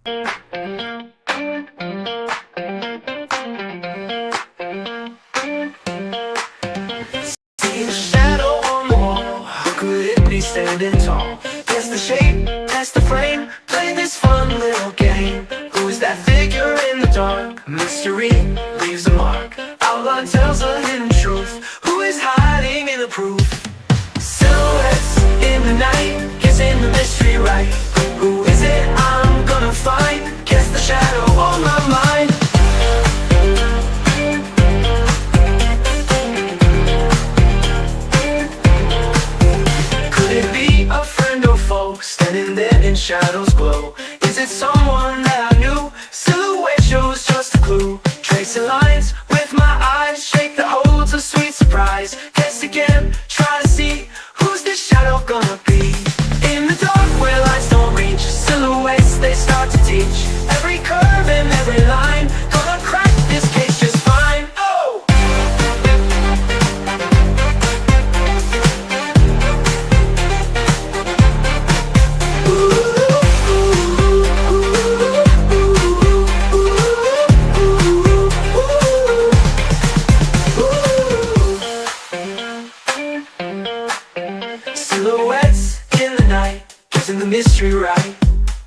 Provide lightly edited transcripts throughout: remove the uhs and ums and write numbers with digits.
See the shadow on the wall. Could it be standing tall? Guess the shape, test the frame. Play this fun little game. Who's that figure in the dark? Mystery leaves a mark. Outline tells a hidden truth. Who is hiding in the proof? Silhouettes in the night, guessing the mystery right. Who is it I'm gonna find? Guess the shadow on my mind. Could it be a friend or foe, standing there in shadows glow? Is it someone that I knew? Silhouette shows just a clue. Tracing lines with my eyes, shake that holds a sweet surprise. Guess again, try to see who's this shadow gonna be. In the dark where lights don't reach, silhouettes they start to teach. Every curve and every line, gonna crack this case just fine. Oh! Silhouettes in the night, guessing the mystery right.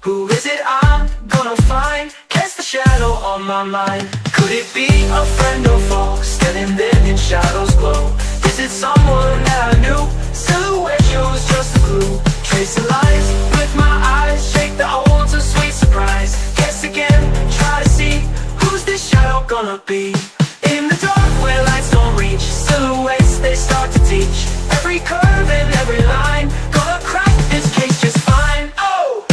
Who is it I'm gonna find? Guess the shadow on my mind. Could it be a friend or foe, standing there in shadows glow? Is it someone that I knew? Silhouette shows just a clue. Tracing lines with my eyes, shake that holds a sweet surprise. Guess again, try to see who's this shadow gonna be. In the dark where lights don't reach, silhouettes they start to teach. Every curve and every line, gonna crack this case just fine. Oh!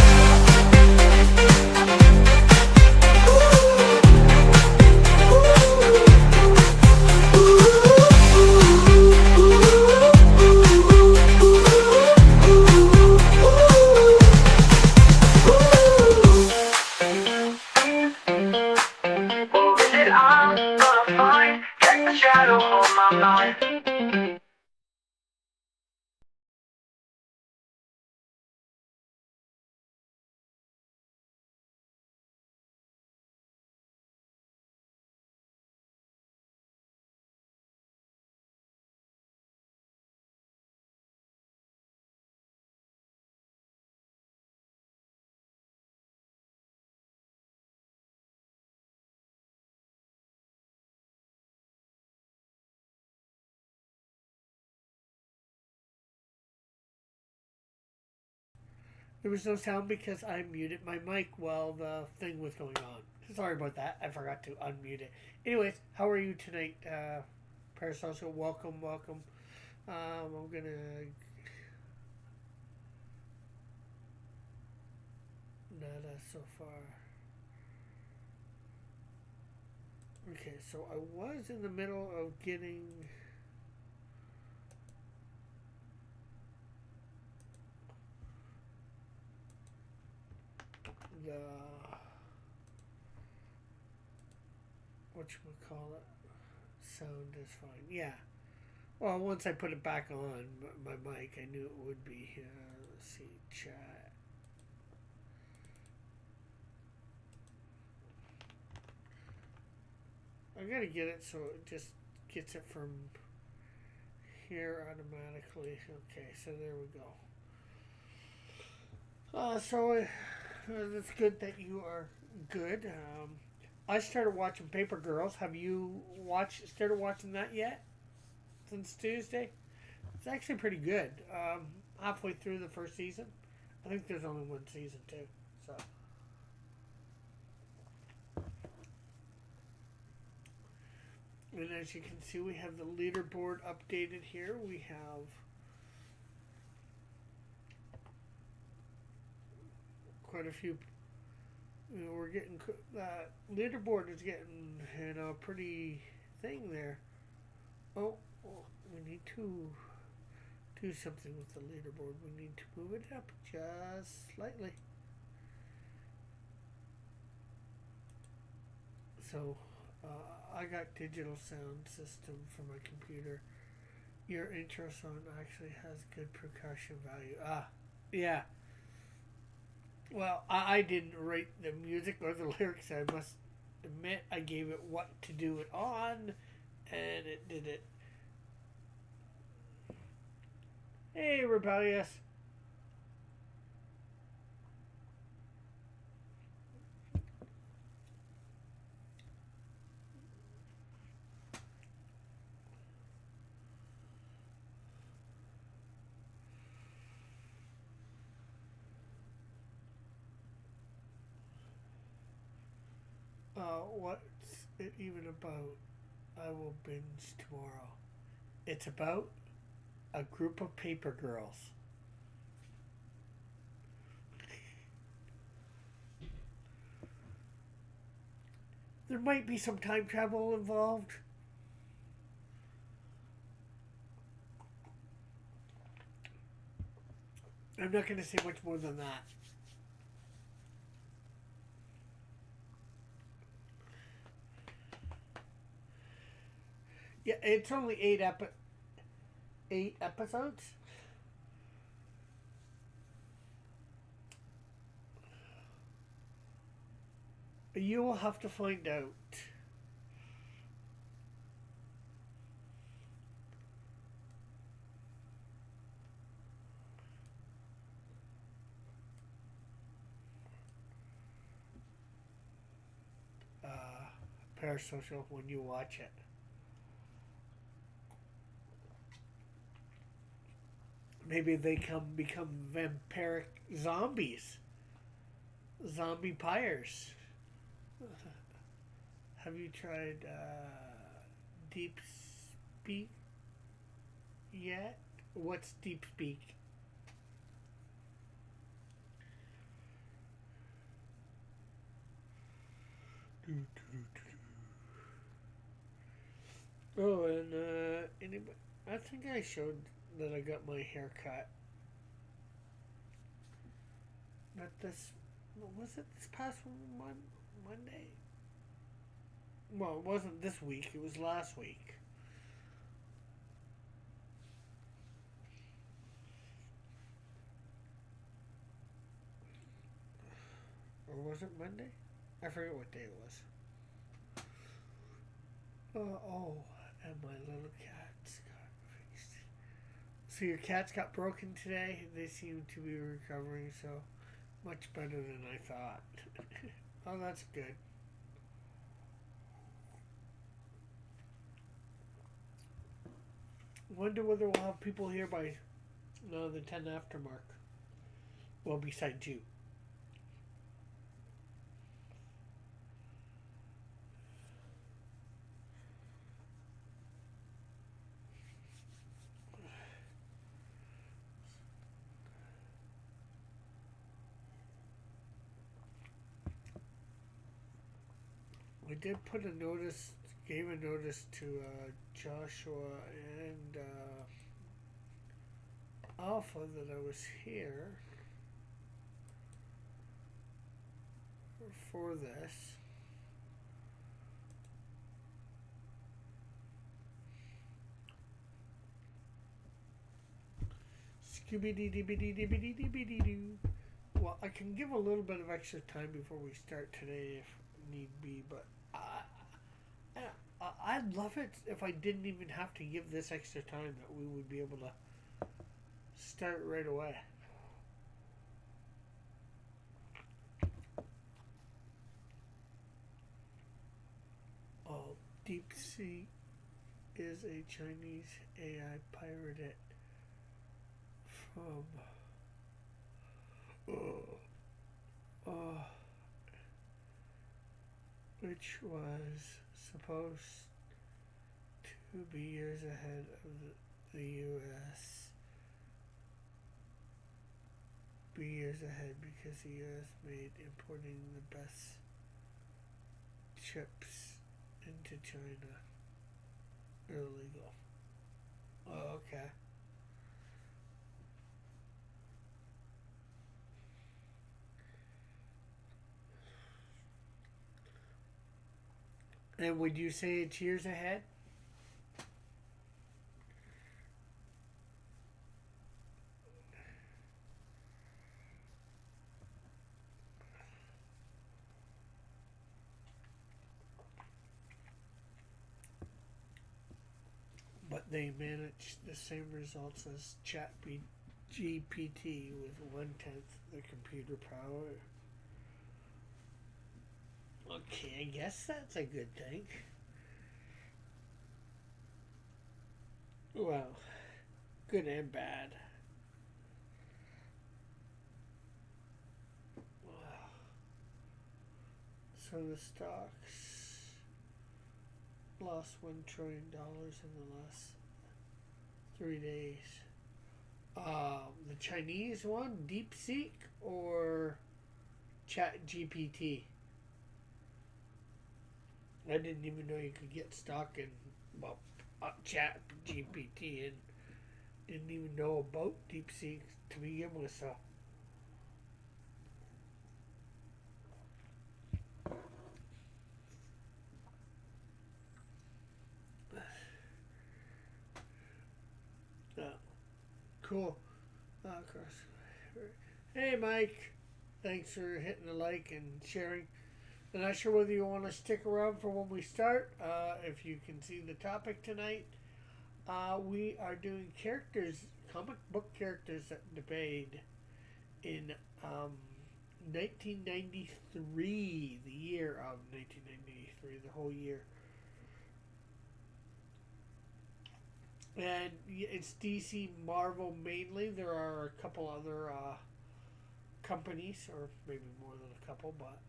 Or is it I'm gonna find? Get the shadow on my mind. There was no sound because I muted my mic while the thing was going on. Sorry about that. I forgot to unmute it. Anyways, how are you tonight, Parasocial? Welcome, welcome. I'm gonna nada so far. Okay, so I was in the middle of getting the whatchamacallit sound is fine. Yeah. Well, once I put it back on my mic, I knew it would be. Let's see, chat. I gotta get it so it just gets it from here automatically. Okay, so there we go. It's good that you are good. I started watching Paper Girls. Have you started watching that yet? Since Tuesday? It's actually pretty good. Halfway through the first season. I think there's only one season too. So. And as you can see, we have the leaderboard updated here. We have quite a few. We're getting leaderboard is getting pretty thing there. Oh, we need to do something with the leaderboard. We need to move it up just slightly. So, I got digital sound system for my computer. Your intro song actually has good percussion value. Yeah. Well, I didn't write the music or the lyrics. I must admit, I gave it what to do it on, and it did it. Hey, rebellious. What's it even about? I will binge tomorrow. It's about a group of paper girls. There might be some time travel involved. I'm not going to say much more than that. Yeah, it's only eight episodes. You will have to find out. Uh, Parasocial when you watch it. Maybe they become vampiric zombies. Zombie pyres. Have you tried Deep Speak yet? What's Deep Speak? Oh, and anybody? I think I showed that I got my hair cut. Not this. Was it this past Monday? Well, it wasn't this week. It was last week. Or was it Monday? I forget what day it was. Oh, and my little cats got fixed. So your cats got broken today. They seem to be recovering, so much better than I thought. Oh, that's good. Wonder whether we'll have people here by the 10 after mark. Well, besides you. I did put a notice, gave a notice to Joshua and Alpha that I was here for this. Scooby-dee-dee-dee-dee-dee-dee-dee-dee-doo. Well, I can give a little bit of extra time before we start today if need be, but I'd love it if I didn't even have to give this extra time, that we would be able to start right away. Oh, DeepSeek is a Chinese AI pirated from which was supposed to be years ahead of the U.S. Be years ahead because the U.S. made importing the best chips into China illegal. Oh, okay. And would you say it's years ahead? they manage the same results as GPT with 1/10 the computer power. Okay, I guess that's a good thing. Well, good and bad. So the stocks lost $1 trillion in the last 3 days. The Chinese one, DeepSeek or Chat GPT? I didn't even know you could get stock in, well, Chat GPT, and didn't even know about DeepSeek to begin with. So cool. Of course. Hey, Mike. Thanks for hitting the like and sharing. I'm not sure whether you want to stick around for when we start. If you can see the topic tonight, we are doing characters, comic book characters that debuted in 1993, the year of 1993, the whole year. And it's DC Marvel mainly. There are a couple other companies, or maybe more than a couple, but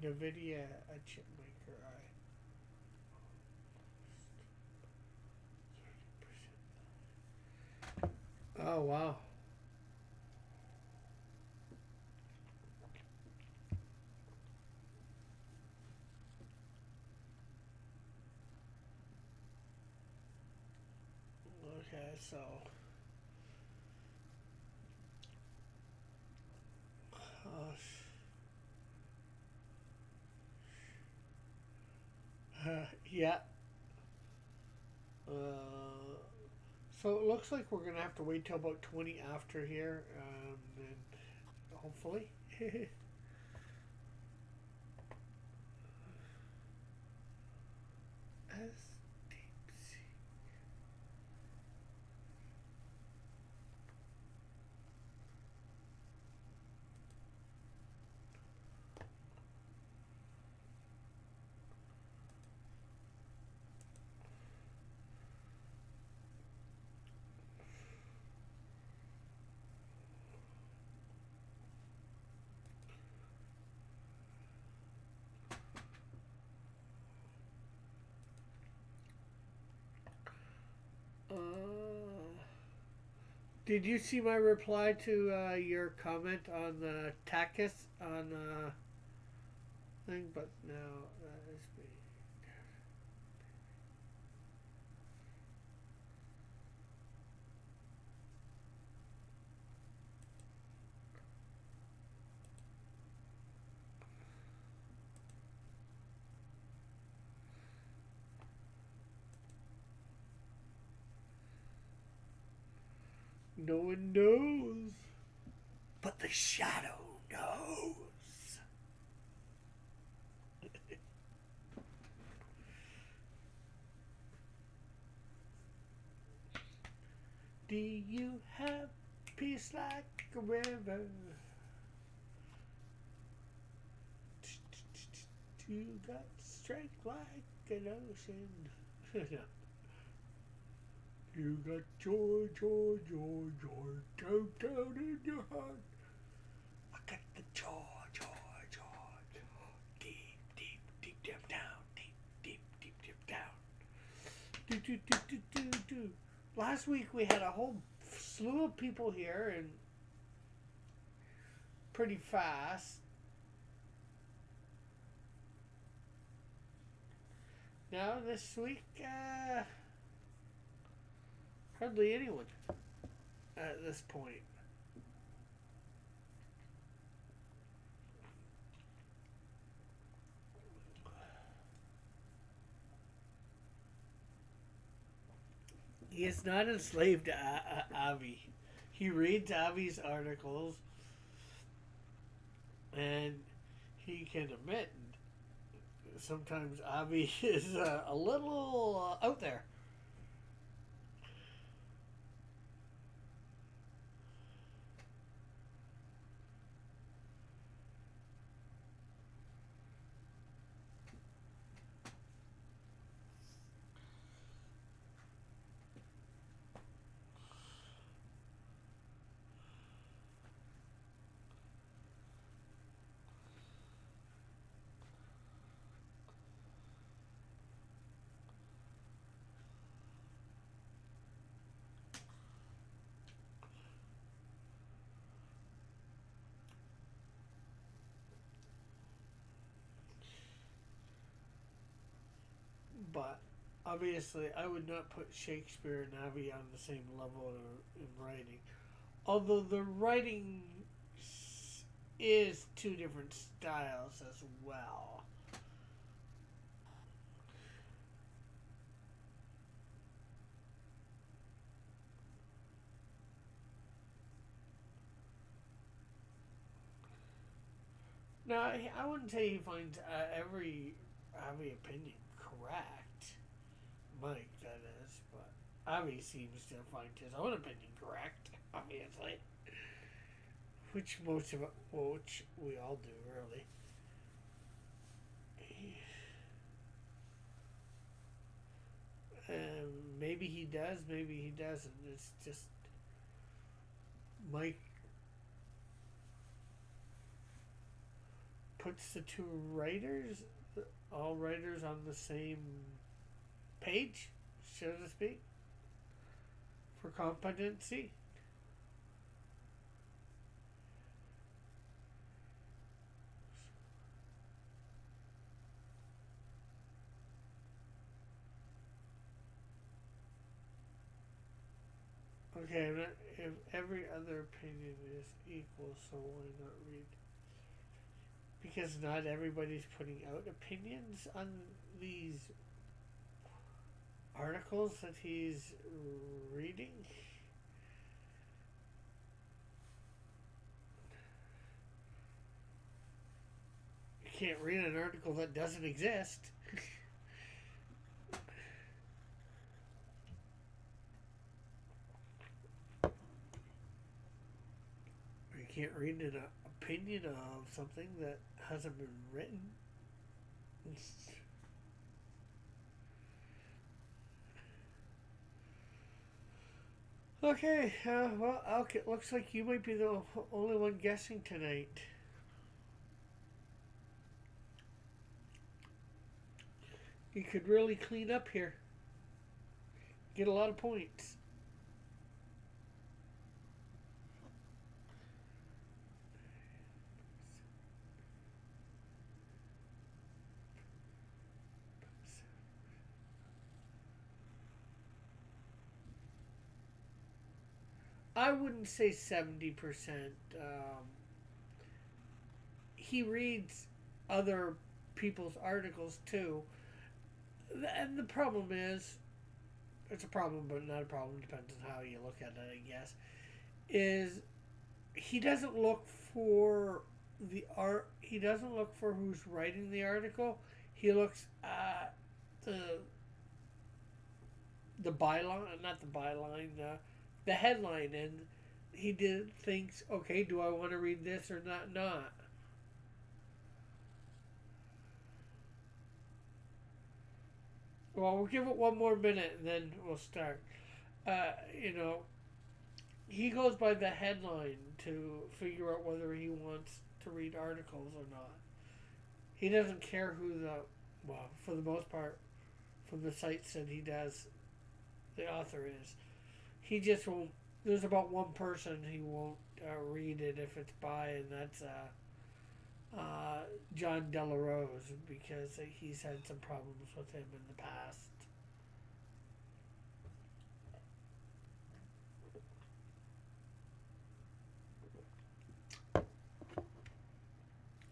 NVIDIA, a chip maker, oh wow. Okay, so yeah. So it looks like we're gonna have to wait till about 20 after here, and hopefully. As deep sea. Did you see my reply to your comment on the Takis on thing? But no, that is me. No one knows, but the shadow knows. Do you have peace like a river? You got strength like an ocean. You got joy, joy, joy, joy, deep down in your heart. I got the joy, joy, joy, deep, deep, deep, deep down, deep, deep, deep, deep down. Do. Last week we had a whole slew of people here and pretty fast. Now this week, hardly anyone at this point. He is not enslaved to Avi. He reads Avi's articles and he can admit sometimes Avi is a little out there. But obviously, I would not put Shakespeare and Avi on the same level in writing. Although the writing is two different styles as well. Now, I wouldn't say he finds every opinion correct. Mike, that is. But Avi seems to find his own opinion correct, obviously. Which which we all do, really. Maybe he does, maybe he doesn't. It's just Mike puts the two writers, all writers, on the same page, so to speak, for competency. Okay, if every other opinion is equal, so why not read? Because not everybody's putting out opinions on these articles that he's reading. You can't read an article that doesn't exist. You can't read an opinion of something that hasn't been written. Okay, well, okay, looks like you might be the only one guessing tonight. You could really clean up here. Get a lot of points. I wouldn't say 70%. He reads other people's articles too. And the problem is, it's a problem, but not a problem, depends on how you look at it, I guess, is he doesn't look for the art, he doesn't look for who's writing the article. He looks at the byline, not the byline, the headline, and thinks, okay, do I want to read this or not? Well, we'll give it one more minute and then we'll start. You know, he goes by the headline to figure out whether he wants to read articles or not. He doesn't care who for the most part, from the sites that he does, the author is. He just won't. There's about one person he won't read it if it's by, and that's John Delarose, because he's had some problems with him in the past.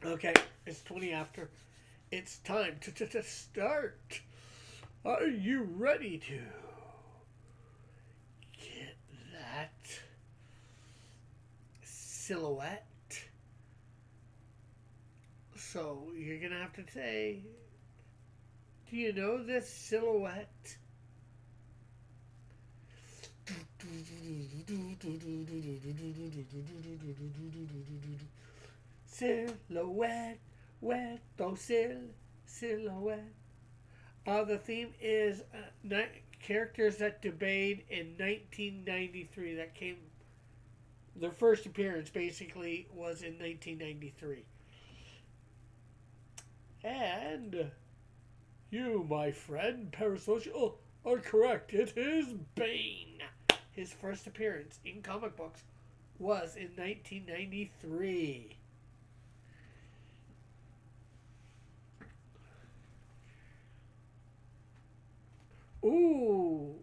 Okay, it's 20 after. It's time to start. Are you ready to get that silhouette So you're gonna have to say, do you know this silhouette? Silhouette, wet, don't silhouette. The theme is characters that debayed in 1993. That came, their first appearance basically was in 1993. And you, my friend, Parasocial, are correct. It is Bane. His first appearance in comic books was in 1993. Ooh.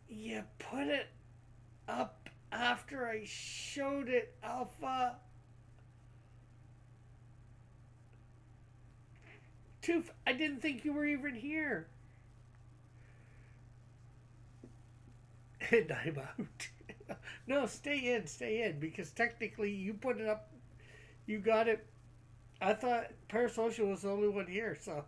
You put it up after I showed it, Alpha. Toof, I didn't think you were even here. And I'm out. No, stay in, because technically you put it up, you got it. I thought Parasocial was the only one here, so.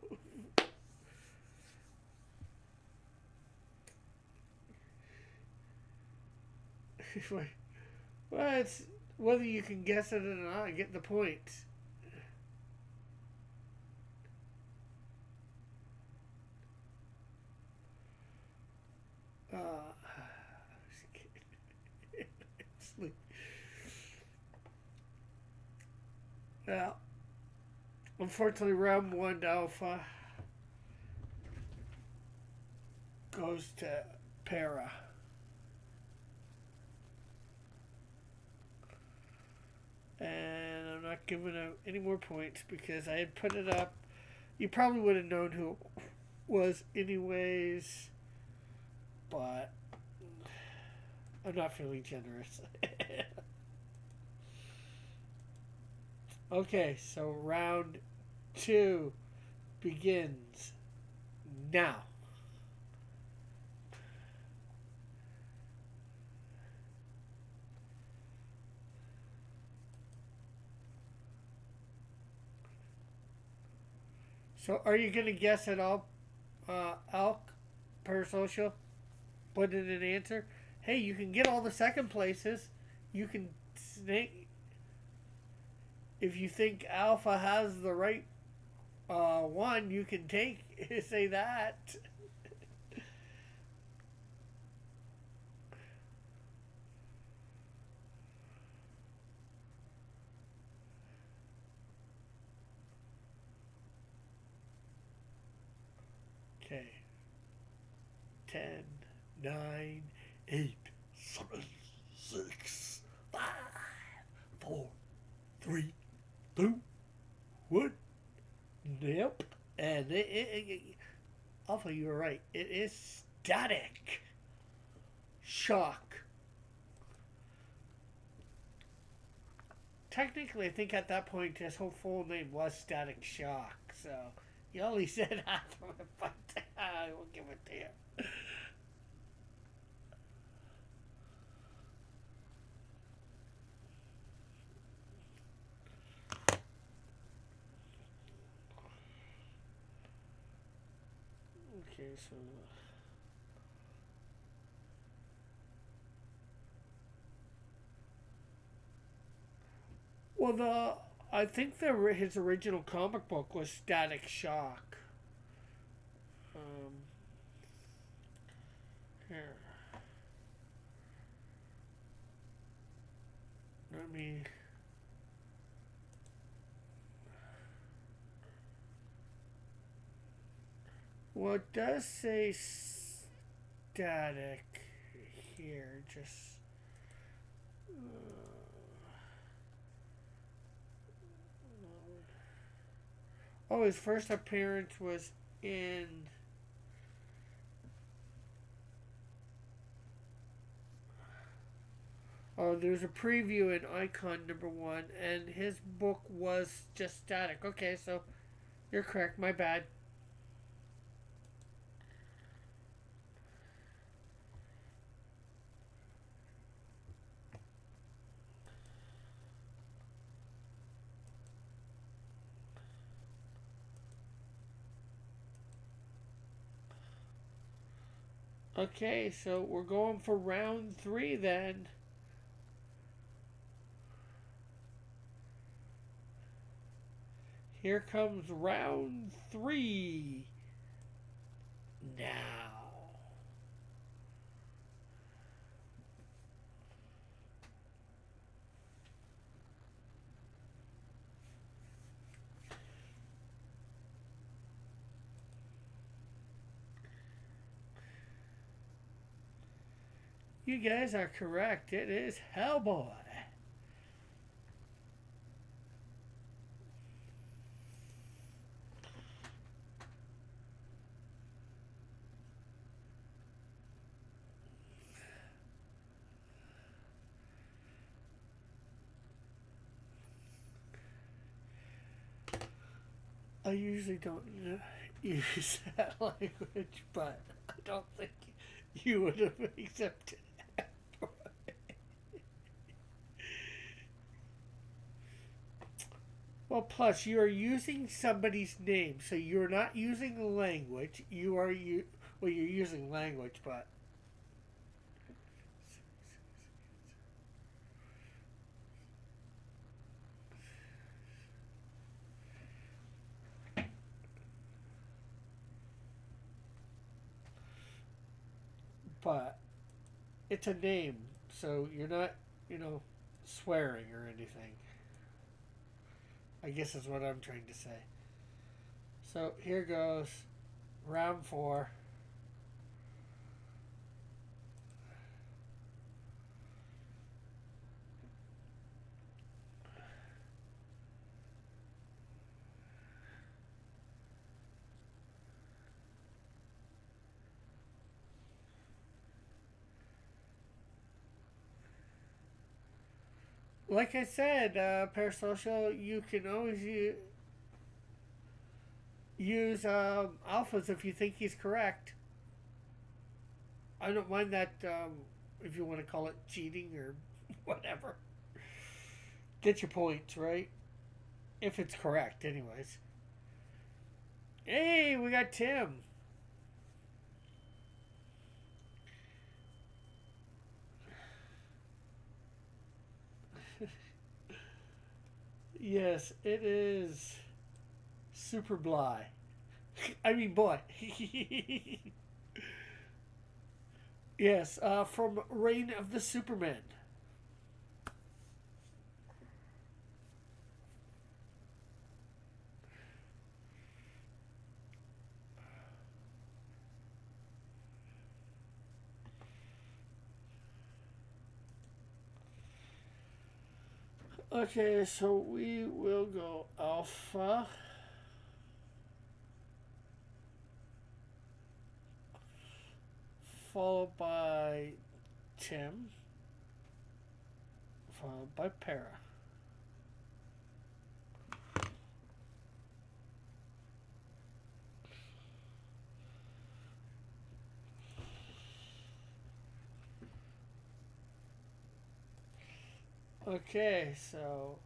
Well, it's whether you can guess it or not, I get the point. Sleep. Well, unfortunately, round one Alpha goes to Para. And I'm not giving out any more points because I had put it up. You probably would have known who it was anyways, but I'm not feeling generous. Okay, so round two begins now. So are you going to guess at all, Alk, Parasocial? Put in an answer? Hey, you can get all the second places. You can snake. If you think Alpha has the right one, you can say that. Okay. 10, 9, 8, 7, 6, 5, 4, 3, 2, 1. Yep. And Alpha, you were right. It is Static Shock. Technically, I think at that point his whole full name was Static Shock. So you only said half of it, but I will give it to you. Okay, so well, I think his original comic book was Static Shock. Here, let me. Well, it does say Static here. Just. Oh, his first appearance was in. Oh, there's a preview in Icon #1, and his book was just Static. Okay, so you're correct. My bad. Okay, so we're going for round 3 then. Here comes round 3. Now. You guys are correct. It is Hellboy. I usually don't use that language, but I don't think you would have accepted that. Well, plus you are using somebody's name, so you're not using language. Well, you're using language, but but it's a name, so you're not, you know, swearing or anything. I guess is what I'm trying to say. So here goes round 4. Like I said, Parasocial, you can always use alphas if you think he's correct. I don't mind that if you want to call it cheating or whatever. Get your points, right? If it's correct, anyways. Hey, we got Tim. Yes, it is Super Bly. I mean, boy. Yes, from Reign of the Superman. Okay, so we will go Alpha. Followed by Tim. Followed by Para. Okay, so,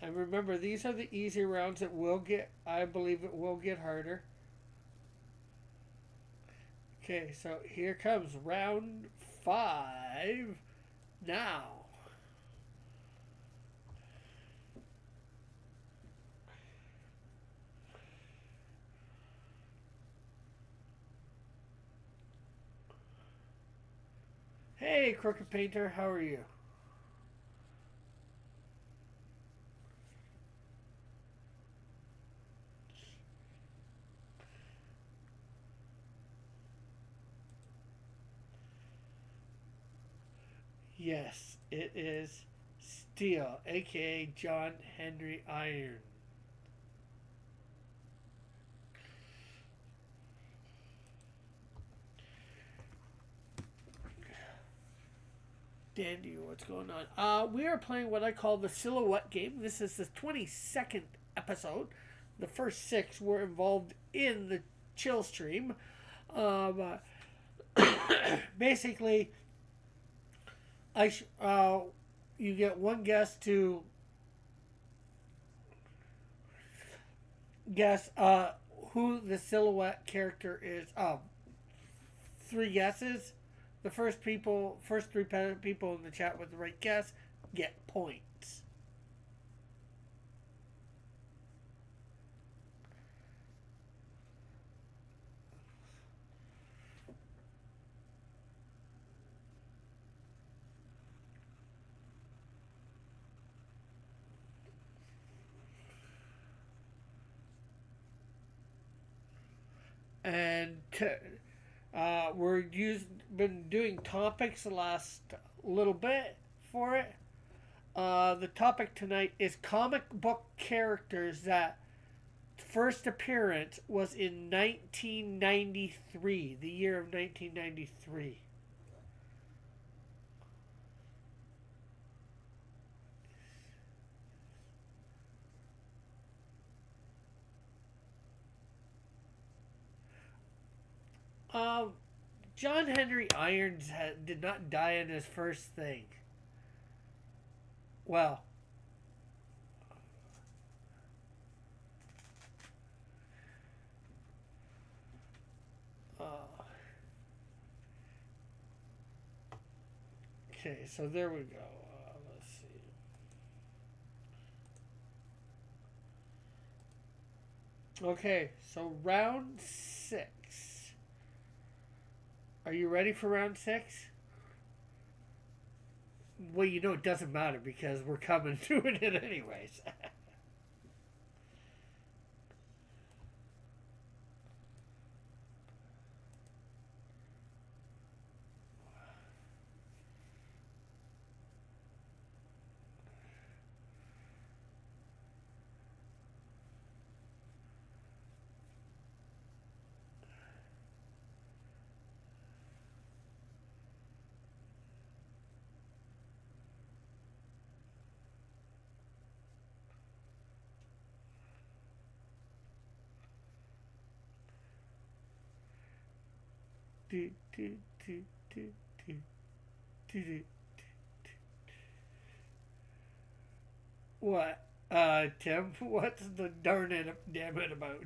and remember, these are the easy rounds. I believe it will get harder. Okay, so here comes round 5 now. Hey, Crooked Painter, how are you? Yes, it is Steel, aka John Henry Iron. Dandy, what's going on? We are playing what I call the Silhouette game. This is the 22nd episode. The first 6 were involved in the chill stream. Basically, you get one guest to guess who the Silhouette character is. three guesses. The first three people in the chat with the right guess get points. And been doing topics the last little bit for it. The topic tonight is comic book characters that first appearance was in 1993, the year of 1993. John Henry Irons did not die in his first thing. Well, okay, so there we go. Let's see. Okay, so round 6. Are you ready for round 6? Well, you know it doesn't matter because we're coming to it anyways. do, do, do, do, do, do, do. What? Tim, what's the darn it damn it about?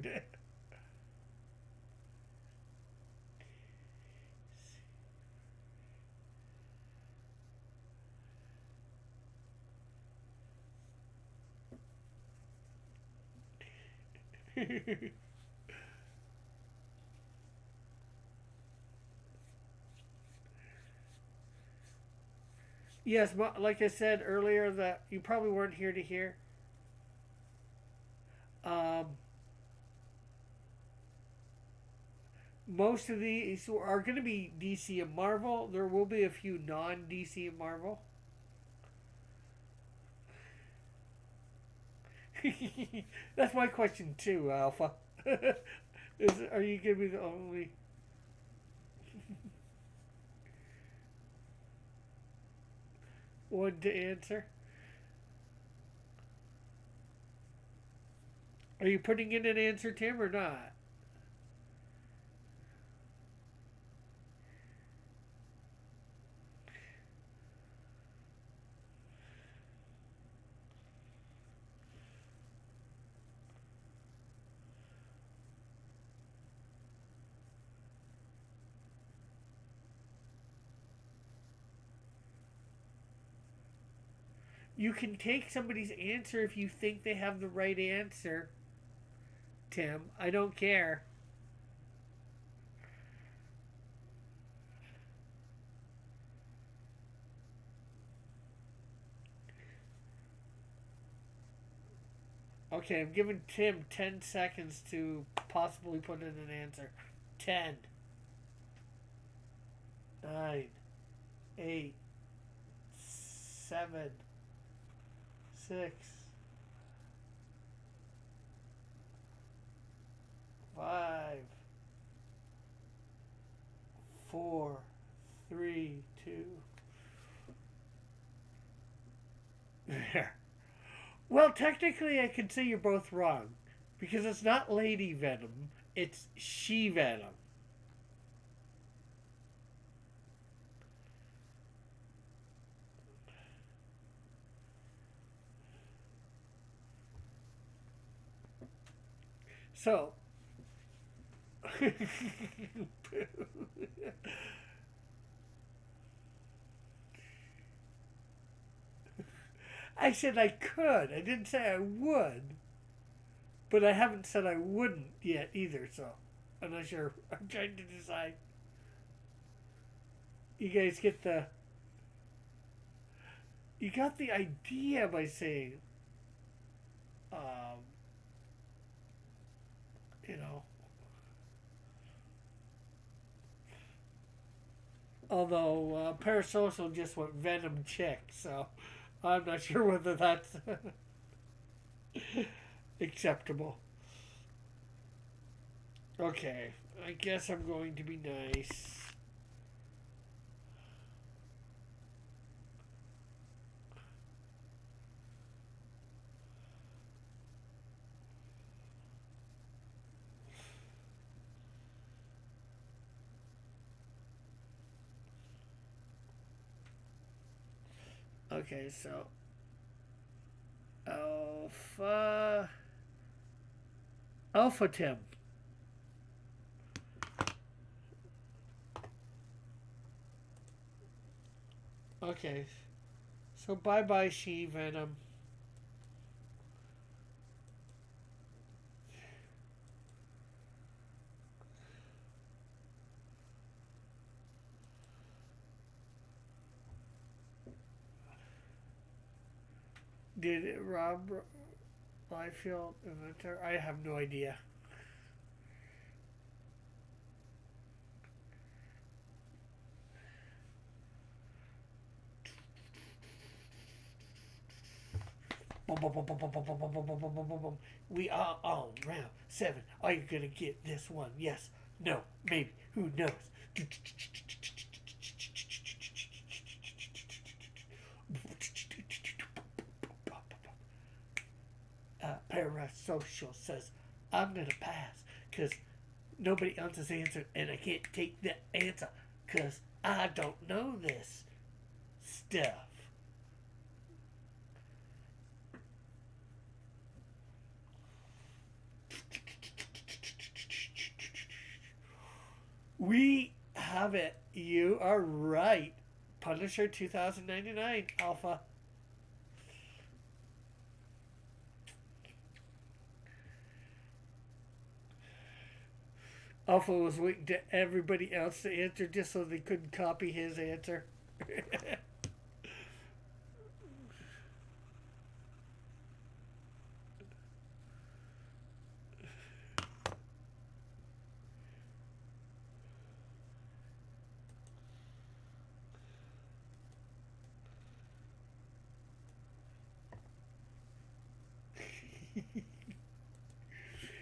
Yes, like I said earlier, that you probably weren't here to hear. Um, Most of these are going to be DC and Marvel. There will be a few non-DC and Marvel. That's my question too, Alpha. Are you going to be the only? One to answer? Are you putting in an answer, Tim, or not? You can take somebody's answer if you think they have the right answer, Tim. I don't care. Okay, I'm giving Tim 10 seconds to possibly put in an answer. 10, 9, 8, 7, 6, 5, 4, 3, 2. There. Well, technically, I could say you're both wrong. Because it's not Lady Venom, it's She Venom. So, I said I could. I didn't say I would. But I haven't said I wouldn't yet either, so I'm not sure. I'm trying to decide. You guys get the. You got the idea by saying, um, you know. Although Parasocial just went Venom Chick, so I'm not sure whether that's acceptable. Okay, I guess I'm going to be nice. Okay, so Alpha Tim. Okay, so bye bye She Venom. Did it Rob Liefeld inventor? I have no idea. We are on round 7. Are you gonna get this one? Yes. No. Maybe. Who knows? Parasocial says, I'm gonna pass because nobody else has answered and I can't take the answer because I don't know this stuff. We have it. You are right. Punisher 2099 Alpha. Alpha was waiting to everybody else to answer just so they couldn't copy his answer.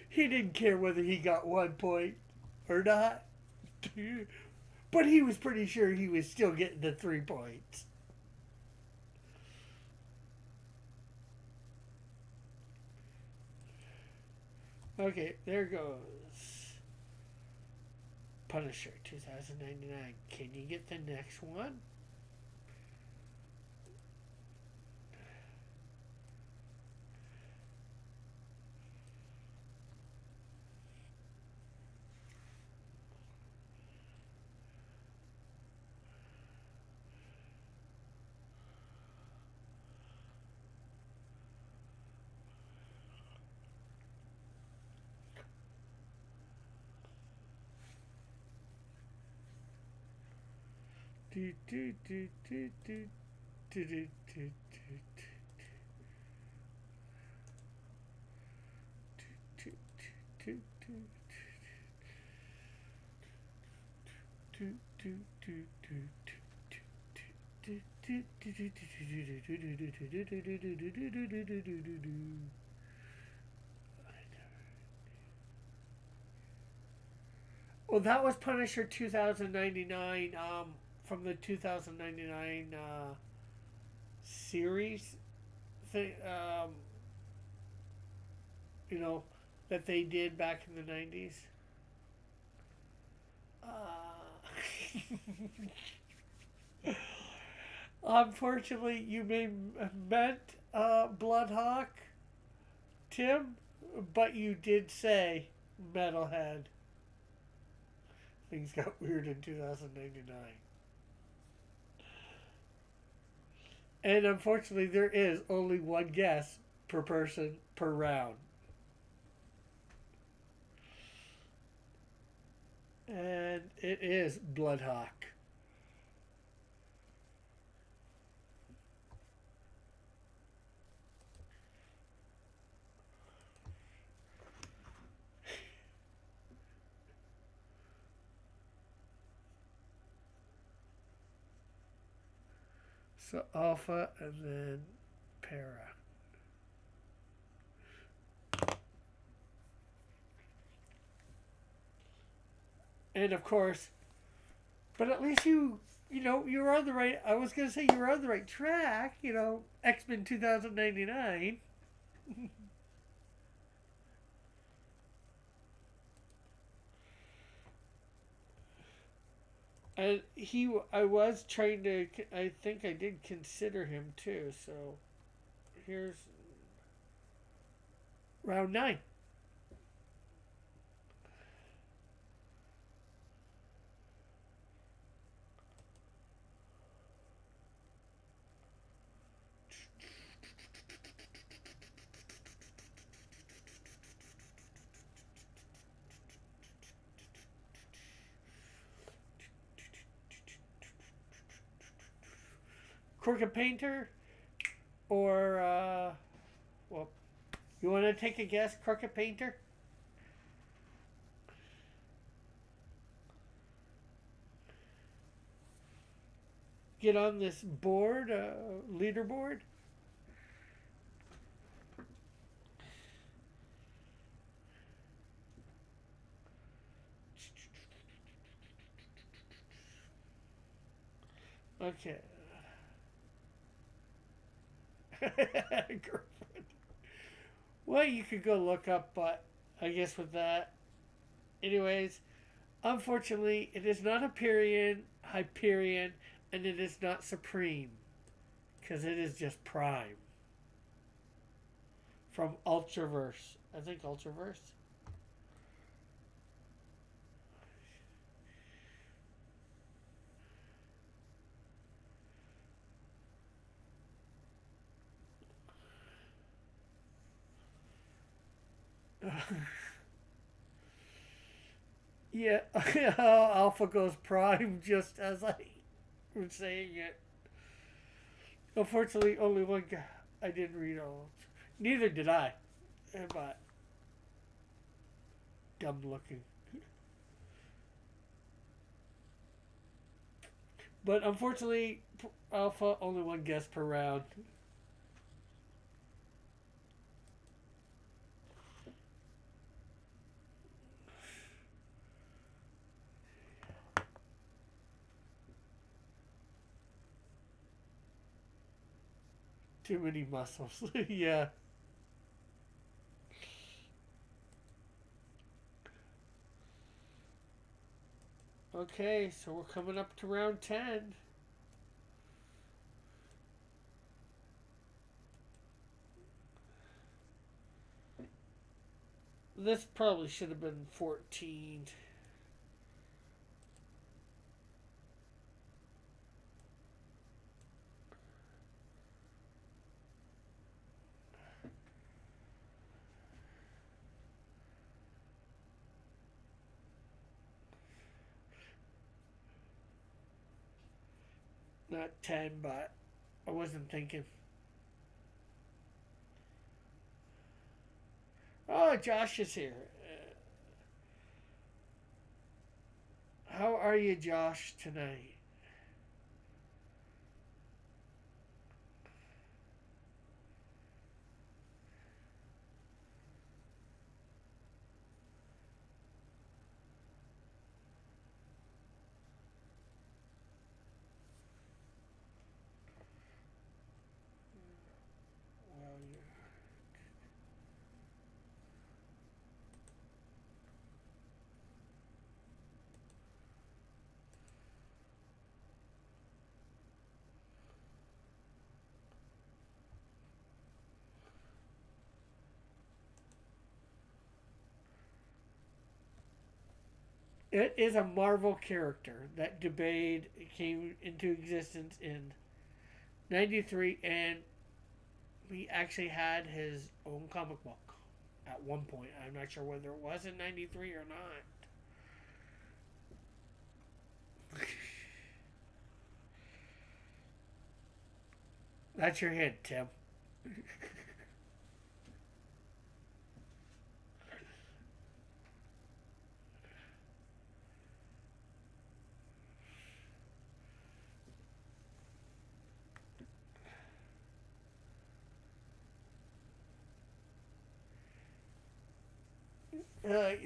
He didn't care whether he got 1 point or not. But he was pretty sure he was still getting the 3 points. Okay, there goes. Punisher 2099. Can you get the next one? Do, do, do, do, do, do, do, do, well, that was Punisher 2099 from the 2099 series thing, you know, that they did back in the 90s. Unfortunately, you meant Bloodhawk, Tim, but you did say Metalhead. Things got weird in 2099. And unfortunately, there is only one guess per person per round. And it is Bloodhawk. So Alpha and then Para. And of course, but at least you were on the right. I was gonna say you were on the right track. X-Men 2099. And I was trying to. I think I did consider him too. So here's round 9. Crooked Painter, or well, you want to take a guess? Crooked Painter. Get on this board, leaderboard. Okay. Girlfriend. Well, you could go look up, but I guess with that. Anyways, unfortunately, it is not Hyperion, and it is not Supreme. Because it is just Prime. From Ultraverse. I think Ultraverse. Yeah, Alpha goes Prime just as I was saying it. Unfortunately, only one guy. I didn't read all. Neither did I. But dumb looking. But unfortunately, Alpha only one guess per round. Too many muscles. Yeah. Okay, so we're coming up to round 10. This probably should have been 14. Not 10, but I wasn't thinking. Oh, Josh is here. How are you, Josh, tonight? Well, It is a Marvel character that debated came into existence in '93, and he actually had his own comic book at one point. I'm not sure whether it was in '93 or not. That's your hint, Tim.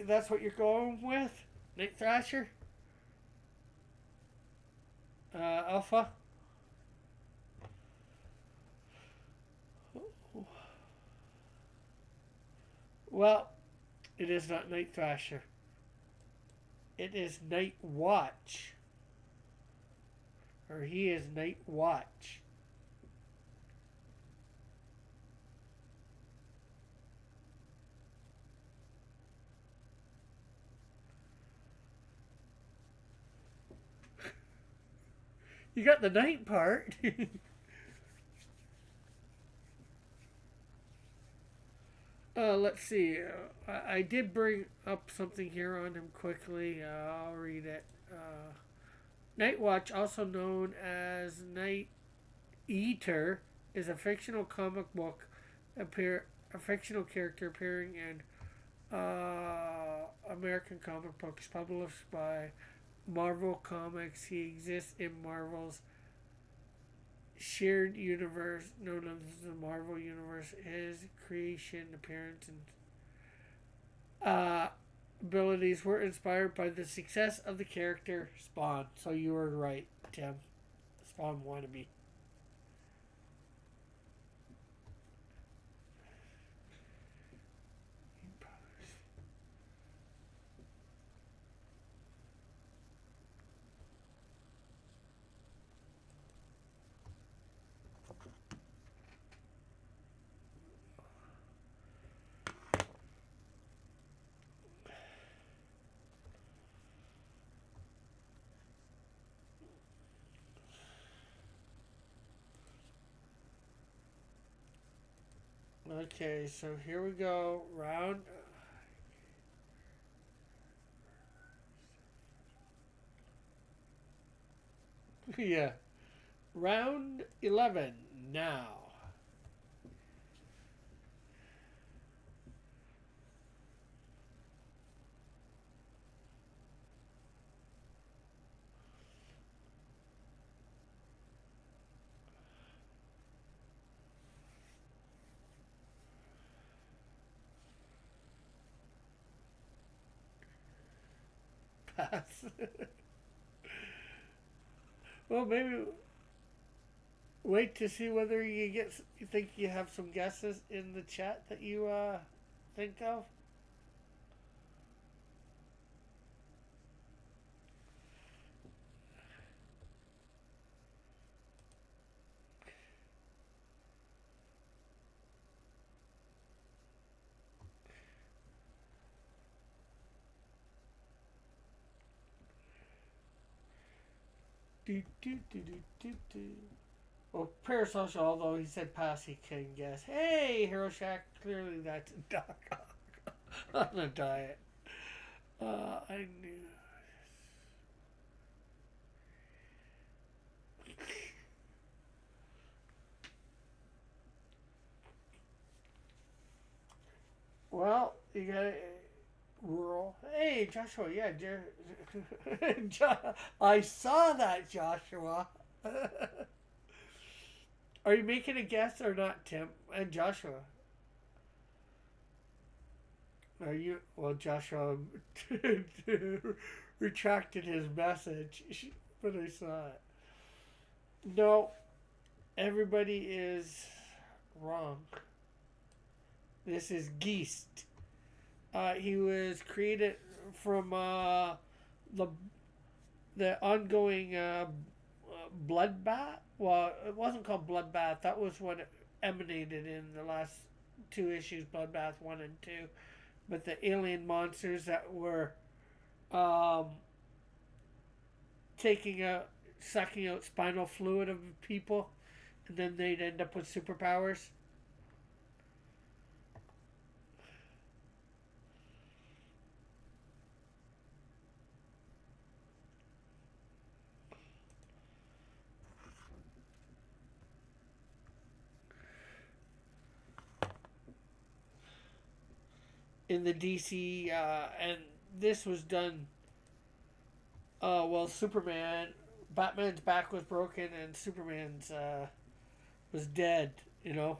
That's what you're going with, Nick Thrasher, Alpha. Well, it is not Night Thrasher. It is Night Watch, or he is Night Watch. You got the night part. Let's see. I did bring up something here on him quickly. I'll read it. Night Watch, also known as Night Eater, is a fictional comic book a fictional character appearing in American comic books published by Marvel Comics. He exists in Marvel's shared universe known as the Marvel Universe. His creation, appearance, and abilities were inspired by the success of the character Spawn. So you were right, Tim. Spawn wannabe. Okay, so here we go. Round. Yeah. Round 11 now. Pass. Well, maybe wait to see whether you think you have some guesses in the chat that you think of. Do, do, do, do, do, do. Well, Parasocial, although he said pass, he can guess. Hey, Hero Shack, clearly that's a doc on a diet. I knew. Well, you got rural. Hey, Joshua, yeah, I saw that, Joshua. Are you making a guess or not, Tim and Joshua? Are you? Well, Joshua retracted his message, but I saw it. No, everybody is wrong. This is Geist. He was created from the ongoing Bloodbath. Well, it wasn't called Bloodbath. That was what it emanated in the last two issues, Bloodbath 1 and 2. But the alien monsters that were taking out, sucking out spinal fluid of people, and then they'd end up with superpowers. In the DC, and this was done. Well, Superman, Batman's back was broken, and Superman's was dead. You know.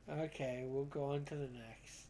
Okay, we'll go on to the next.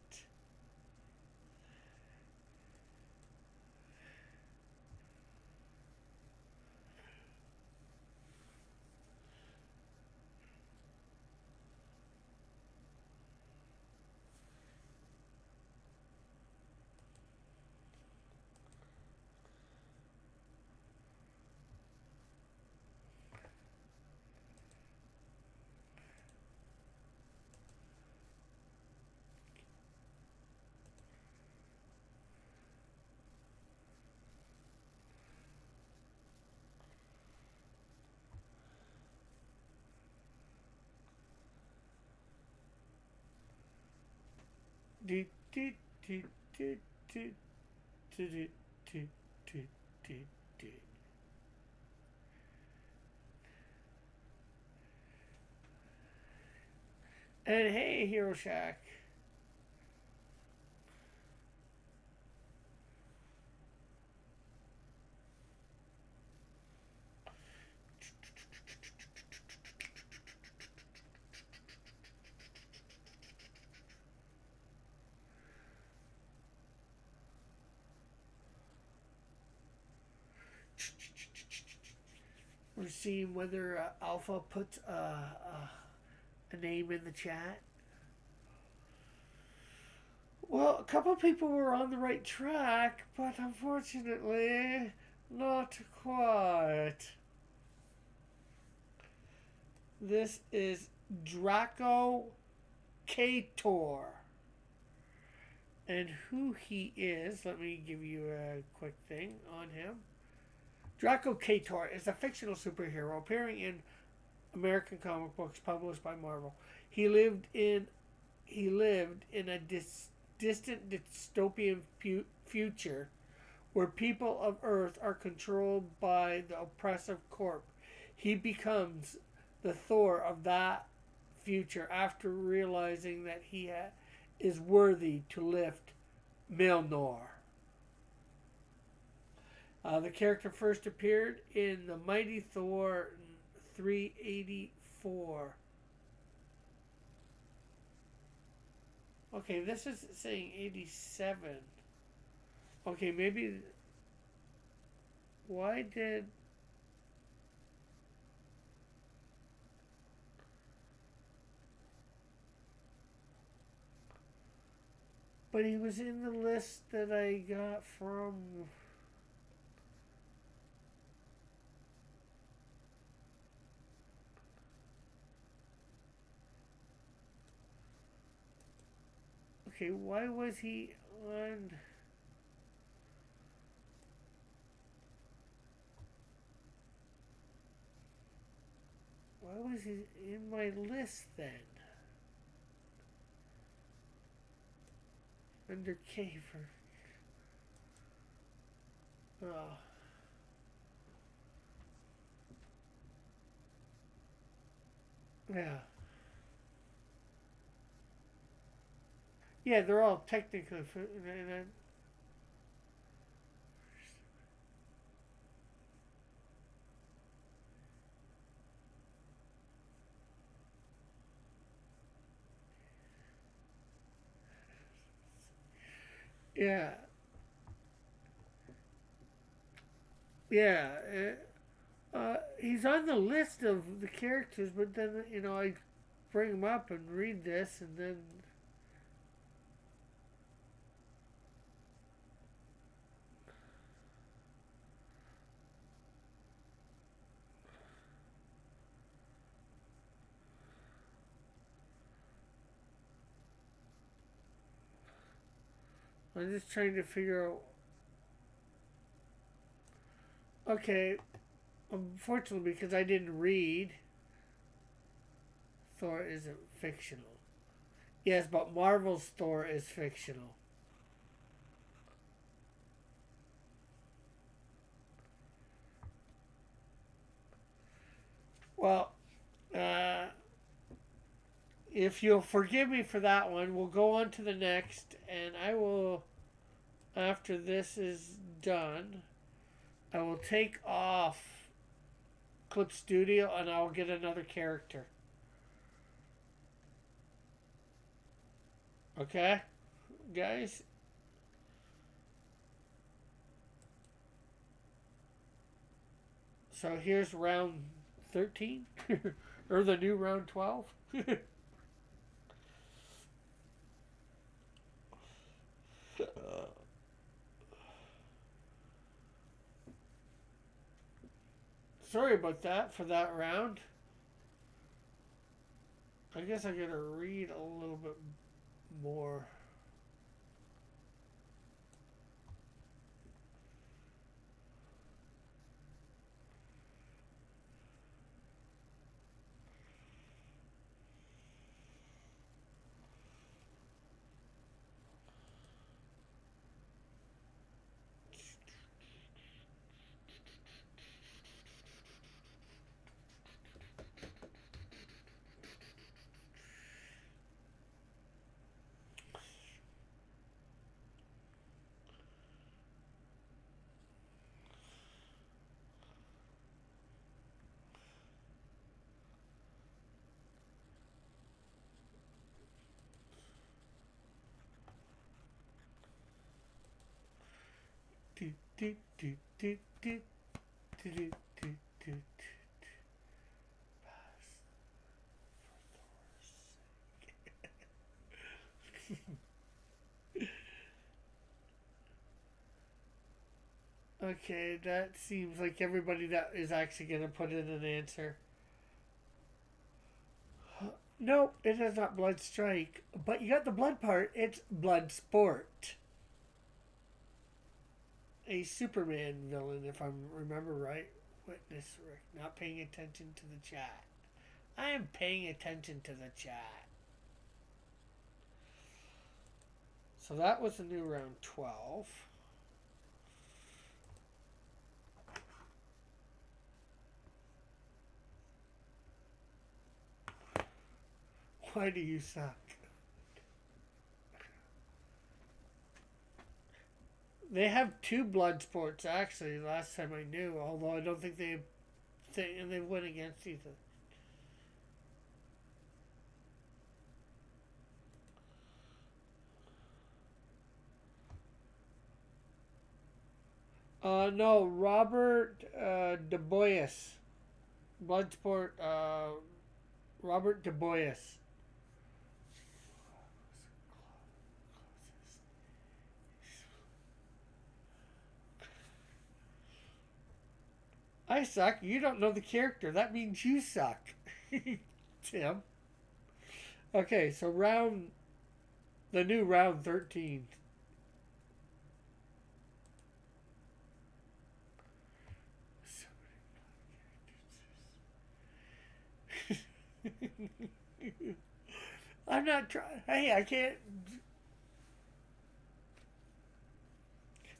Do do do do do do do do do do do. And hey, Hero Shack. We're seeing whether Alpha puts a name in the chat. Well, a couple of people were on the right track, but unfortunately, not quite. This is Draco Kator. And who he is, let me give you a quick thing on him. Draco Kator is a fictional superhero appearing in American comic books published by Marvel. He lived in a distant dystopian future where people of Earth are controlled by the oppressive Corp. He becomes the Thor of that future after realizing that he is worthy to lift Mjolnir. The character first appeared in the Mighty Thor 384. Okay, this is saying 87. Okay, maybe... Why did... But he was in the list that I got from... Okay, why was he on... Why was he in my list then? Under K for... Oh. Yeah. Yeah, they're all technically... Yeah. Yeah. He's on the list of the characters, but then, you know, I bring him up and read this, and then... I'm just trying to figure out. Okay, unfortunately, because I didn't read, Thor isn't fictional. Yes, but Marvel's Thor is fictional. Well, uh, if you'll forgive me for that one, we'll go on to the next, and I will, after this is done, I will take off Clip Studio and I'll get another character. Okay, guys? So here's round 13, or the new round 12. Sorry about that for that round. I guess I gotta read a little bit more. Do, do, do, do, do, do, do, do, do. Okay, that seems like everybody that is actually going to put in an answer. Nope, it is not Blood Strike. But you got the blood part. It's Blood Sport. A Superman villain, if I remember right. Witness Rick. Not paying attention to the chat. I am paying attention to the chat. So that was the new round 12. Why do you suck? They have two blood sports actually. Last time I knew, although I don't think they went against each other. No, Robert Du Bois, Bloodsport. Robert Du Bois. I suck. You don't know the character. That means you suck, Tim. Okay, so the new round 13. I'm not trying. Hey, I can't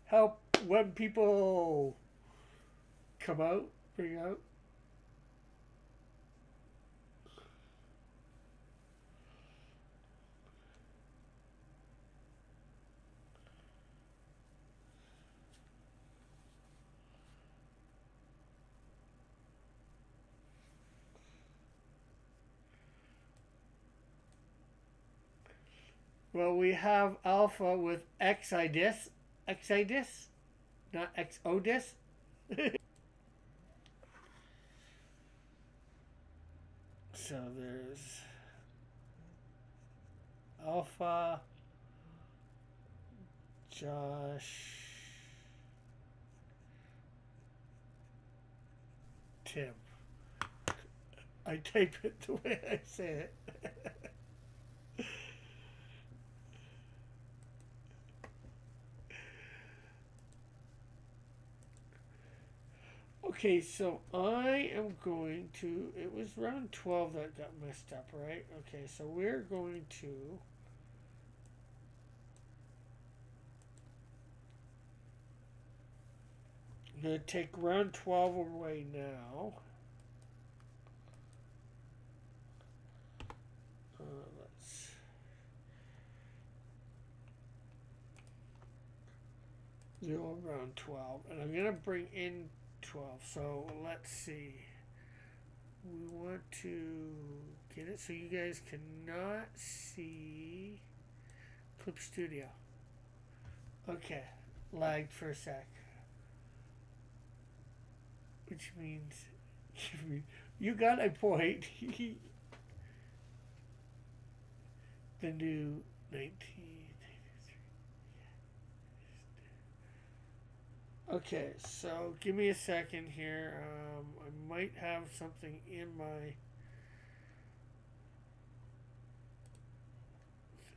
help when people come out, bring out. Well, we have Alpha with Exodus. Exodus? Not Exodus? So there's Alpha, Josh, Tim. I type it the way I say it. Okay, so I am going to. It was round 12 that got messed up, right? Okay, so we're going to. I'm going to take round 12 away now. Let's. Zero round 12. And I'm going to bring in 12. So let's see. We want to get it so you guys cannot see Clip Studio. Okay, lagged for a sec. Which means you got a point. The new 1993. Okay, so give me a second here. I might have something in my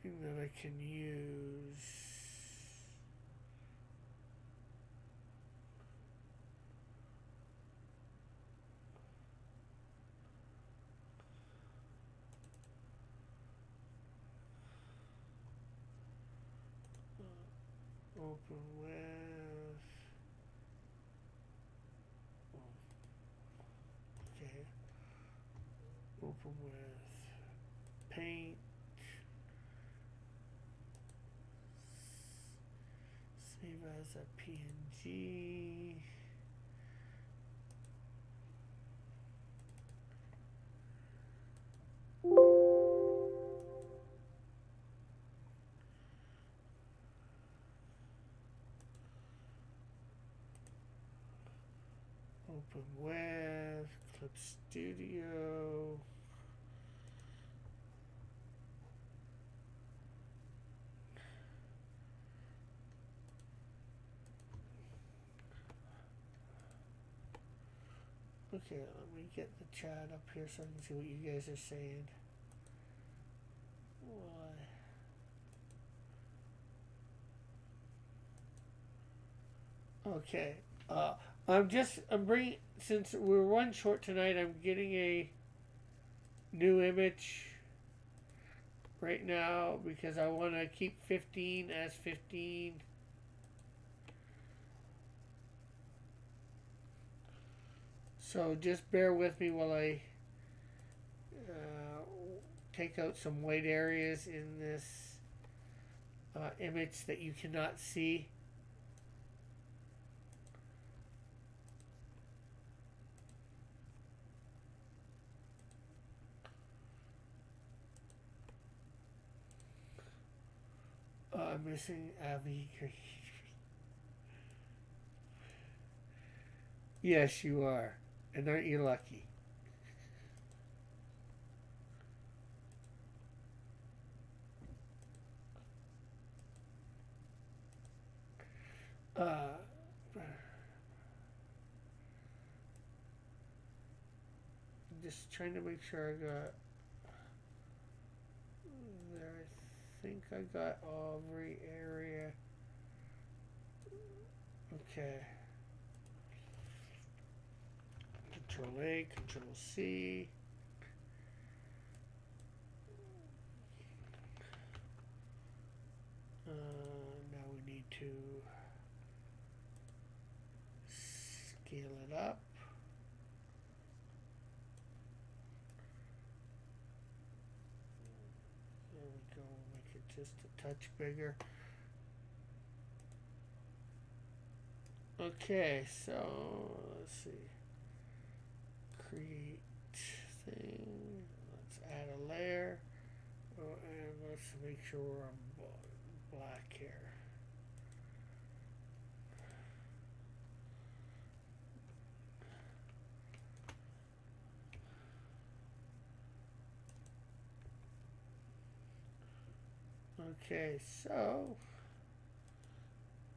thing that I can use. Open with. Okay. Open with paint. Save as a PNG. Open with Clip Studio. Okay, let me get the chat up here so I can see what you guys are saying. Why? Okay. I'm bringing, since we're one short tonight, I'm getting a new image right now because I want to keep 15 as 15. So just bear with me while I take out some white areas in this image that you cannot see. I'm missing Abby. Yes, you are. And aren't you lucky? Just trying to make sure I got there. I think I got every area. Okay. Control A, Control C. Now we need to scale it up. There we go. Make it just a touch bigger. Okay, so let's see. Create thing. Let's add a layer. Oh, and let's make sure we're on black here. Okay, so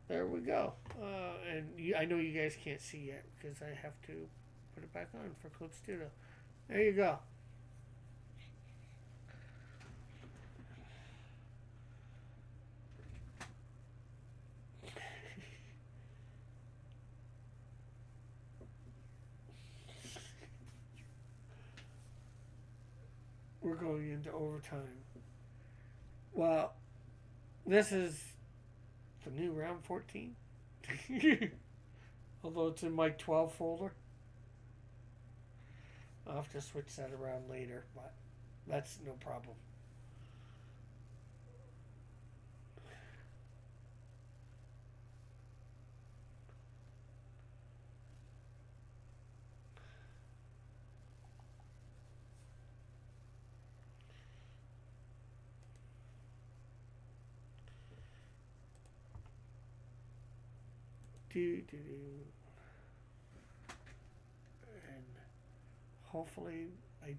there we go. I know you guys can't see yet because I have to put it back on for Clip Studio. There you go. we're going into overtime. Well, this is the new round 14. Although it's in my 12 folder. I'll have to switch that around later, but that's no problem. And hopefully I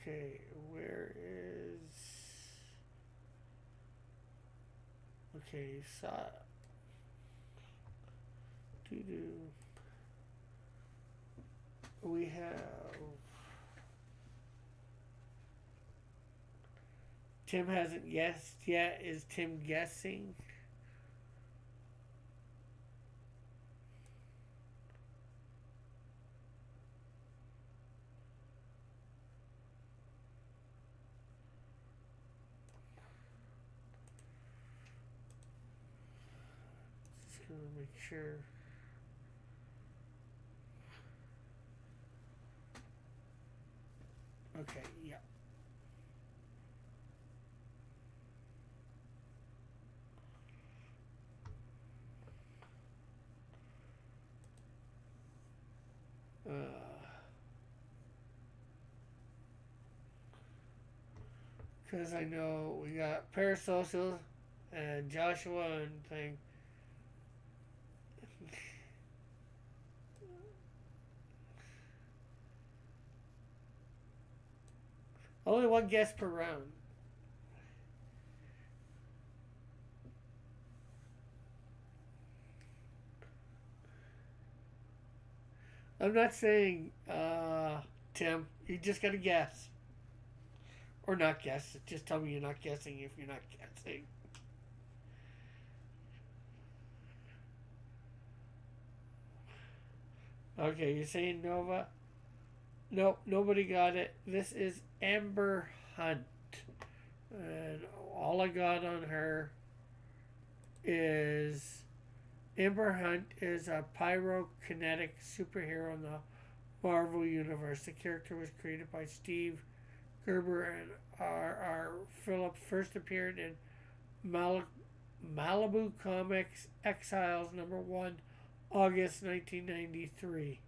okay, where is okay, so we have Tim hasn't guessed yet. Is Tim guessing? Just gonna make sure. Okay, yeah. Because I know we got Parasocial and Joshua and thing. Only one guess per round. I'm not saying, Tim, you just gotta guess. Or not guess. Just tell me you're not guessing if you're not guessing. Okay, you're saying Nova? Nope, nobody got it. This is Amber Hunt. And all I got on her is Amber Hunt is a pyrokinetic superhero in the Marvel Universe. The character was created by Steve Gerber and R.R. Phillips. First appeared in Malibu Comics Exiles #1, August 1993.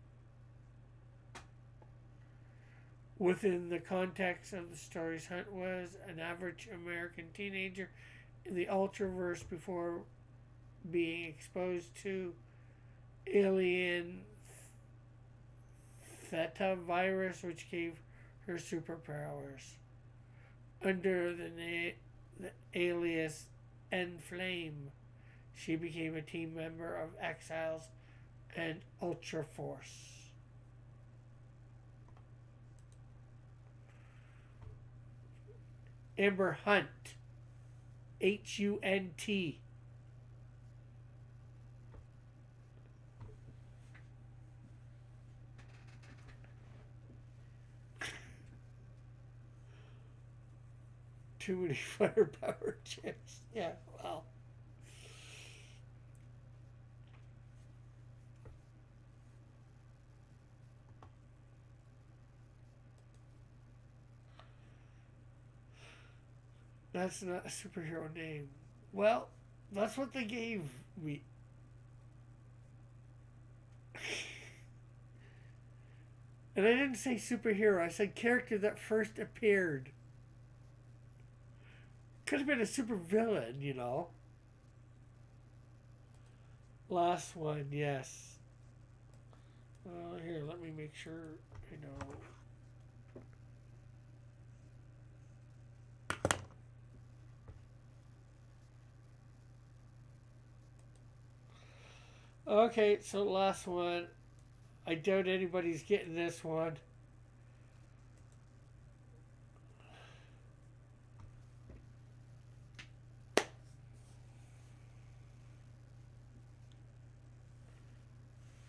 Within the context of the stories, Hunt was an average American teenager in the Ultraverse before being exposed to alien Theta virus, which gave her superpowers. Under the alias Enflame, she became a team member of Exiles and Ultra Force. Amber Hunt. Hunt. Too many firepower chips. Yeah, well. That's not a superhero name. Well, that's what they gave me. And I didn't say superhero, I said character that first appeared. Could have been a super villain, you know. Last one, yes. Here, let me make sure I know. Okay, so last one. I doubt anybody's getting this one.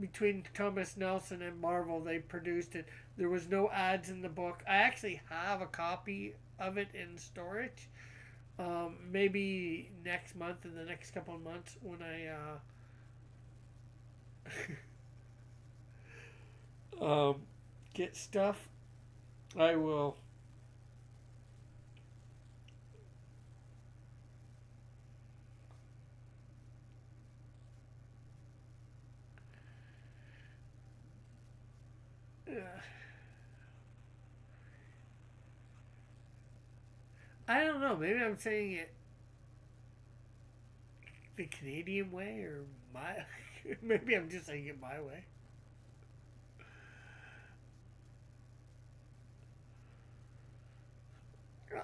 between Thomas Nelson and Marvel, they produced it. There was no ads in the book. I actually have a copy of it in storage. Maybe next month, in the next couple of months, when I get stuff, I will. I don't know. Maybe I'm saying it the Canadian way or my. Maybe I'm just saying it my way.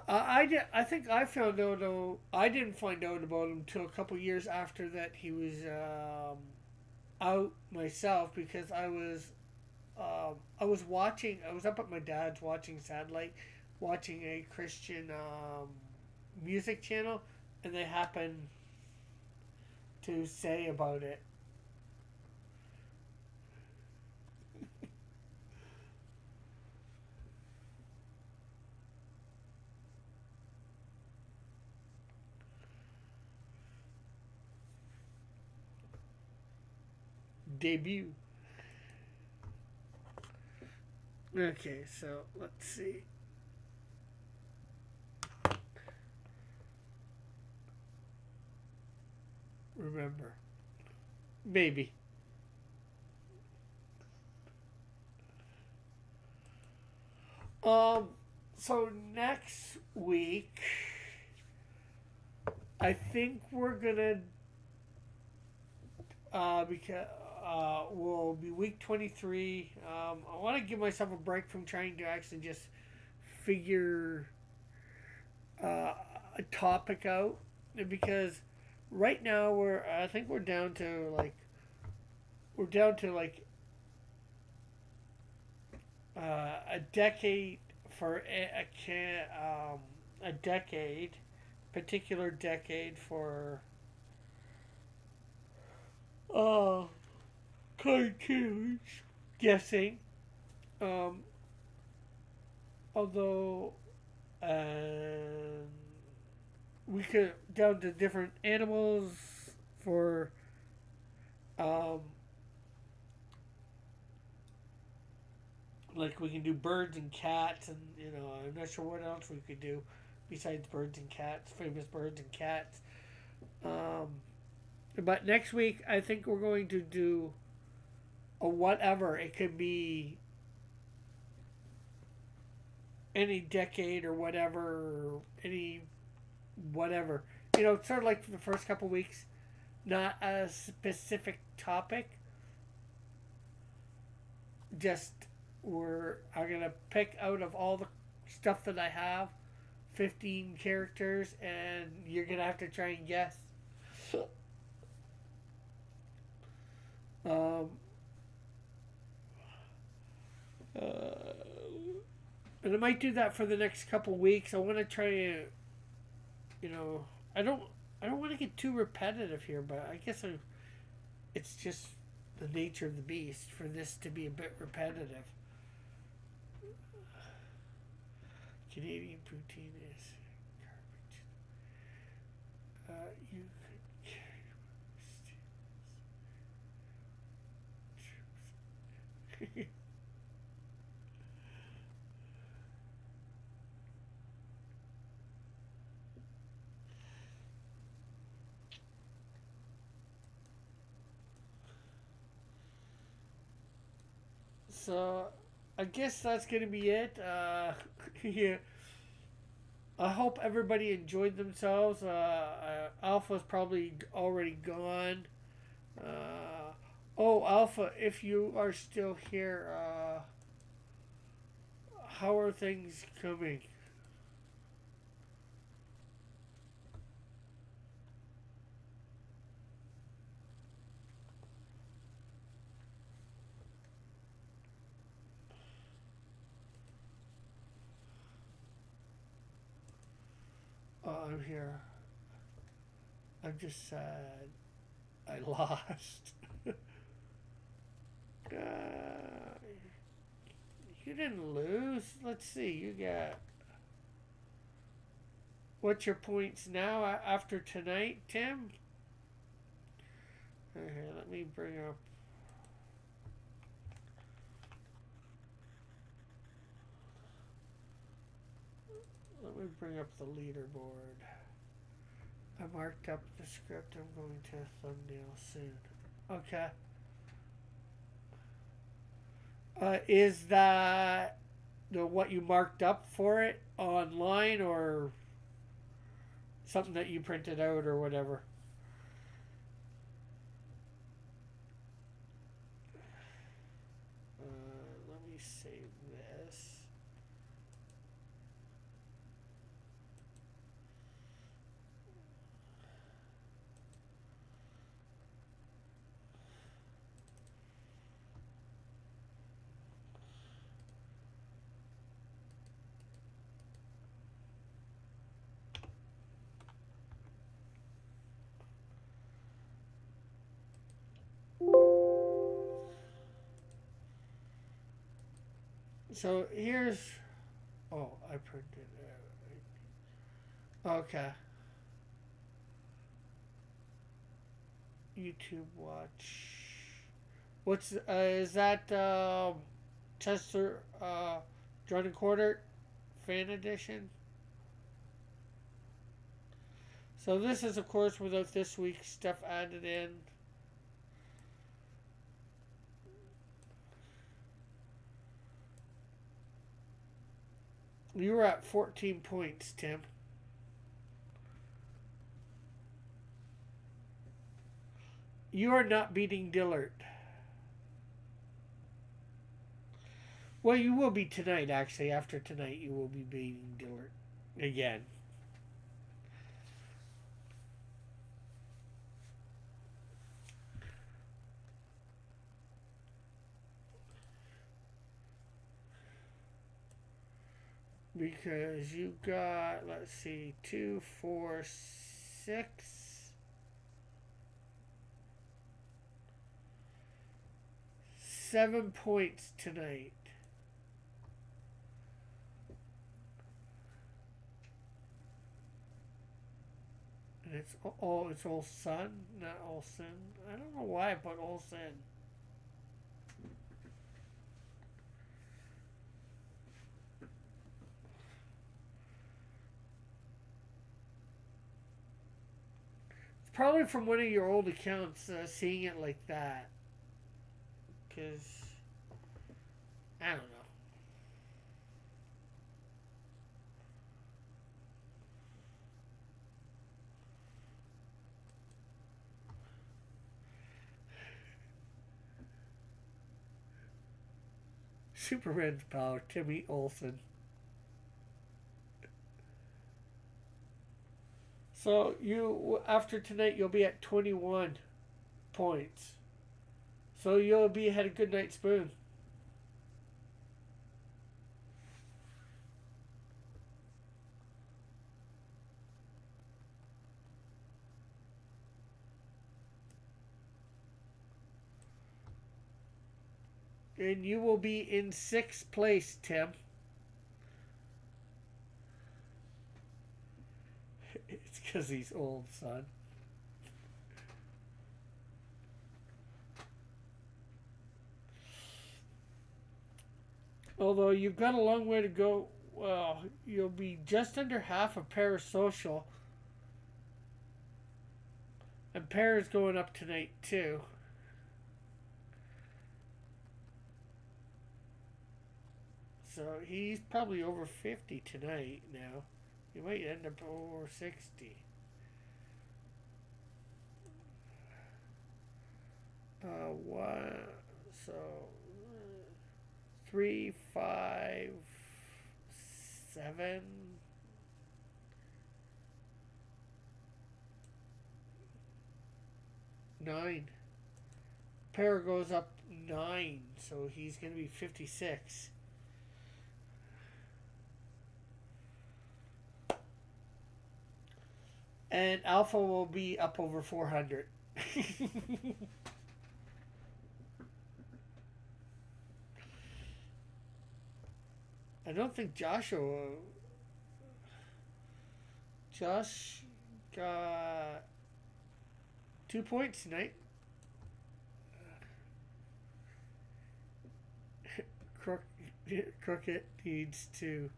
I think I found out. Though I didn't find out about him till a couple years after that he was out myself because I was watching. I was up at my dad's watching satellite, watching a Christian music channel, and they happened to say about it. Debut. Okay, so let's see. Remember. Maybe. Um, so next week, I think we're gonna because will be week 23. I want to give myself a break from trying to actually just figure a topic out because right now I think we're down to a decade for a decade, particular decade for uh cartoons. Guessing, um, although we could down to different animals for um like we can do birds and cats and I'm not sure what else we could do besides birds and cats, famous birds and cats. um but next week I think we're going to do a whatever. It could be any decade or whatever, any whatever. It's sort of like for the first couple weeks, not a specific topic. Just I'm gonna pick out of all the stuff that I have, 15 characters, and you're gonna have to try and guess. Um, uh, and I might do that for the next couple weeks. I want to try to, you know, I don't, I don't want to get too repetitive here, but I guess it's just the nature of the beast for this to be a bit repetitive. Canadian poutine is garbage. You could. So, I guess that's gonna be it. Yeah. I hope everybody enjoyed themselves. Alpha's probably already gone. Oh, Alpha, if you are still here, how are things coming? I'm here. I'm just sad. I lost. You didn't lose. Let's see. You got. What's your points now after tonight, Tim? Okay, let me bring up. Let me bring up the leaderboard. I marked up the script. I'm going to thumbnail soon. Okay. Is that what you marked up for it online or something that you printed out or whatever? Let me save this. So here's. Oh, I printed it. Okay. YouTube watch. What's is that Chester Jordan Quarter fan edition? So this is of course without this week's stuff added in. You were at 14 points, Tim. You are not beating Dillard. Well, you will be tonight, actually. After tonight, you will be beating Dillard again. Because you got, let's see, 2, 4, 6. 7 points tonight. And it's Olson, not Olsen. I don't know why I put Olsen. It's probably from one of your old accounts, seeing it like that. Because, I don't know. Superman's power, Timmy Olsen. So you, after tonight, you'll be at 21 points. So you'll be ahead of Goodnight Spoon. And you will be in 6th place, Tim. It's because he's old, son. Although you've got a long way to go. Well, you'll be just under half of Parasocial. And Para's going up tonight, too. So he's probably over 50 tonight now. He might end up over 60. One, so 3, 5, 7. Nine. Para goes up 9, so he's going to be 56. And Alpha will be up over 400. I don't think Josh got 2 points tonight. Crooked needs to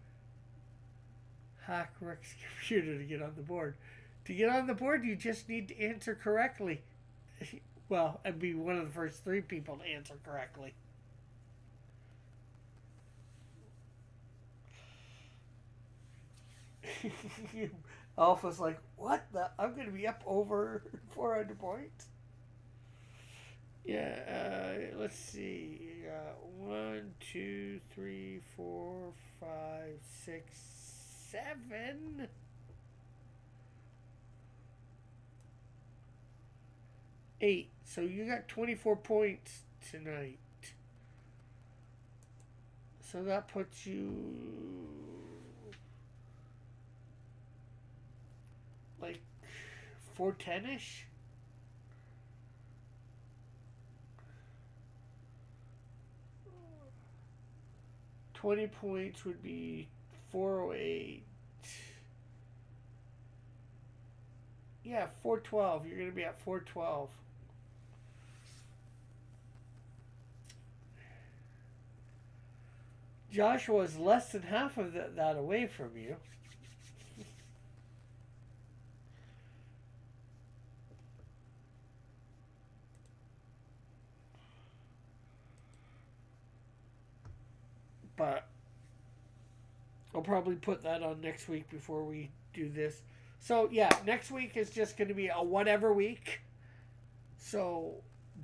hack Rick's computer to get on the board. To get on the board, you just need to answer correctly. Well, and be one of the first 3 people to answer correctly. Alpha's like, what the? I'm going to be up over 400 points? Yeah, let's see. 1, 2, 3, 4, 5, 6, 7. 8. So you got 24 points tonight. So that puts you like 410-ish. $20 points would be 408. Yeah, 412. You're going to be at 412. Joshua is less than half of that away from you. But I'll probably put that on next week before we do this. So yeah, next week is just going to be a whatever week. So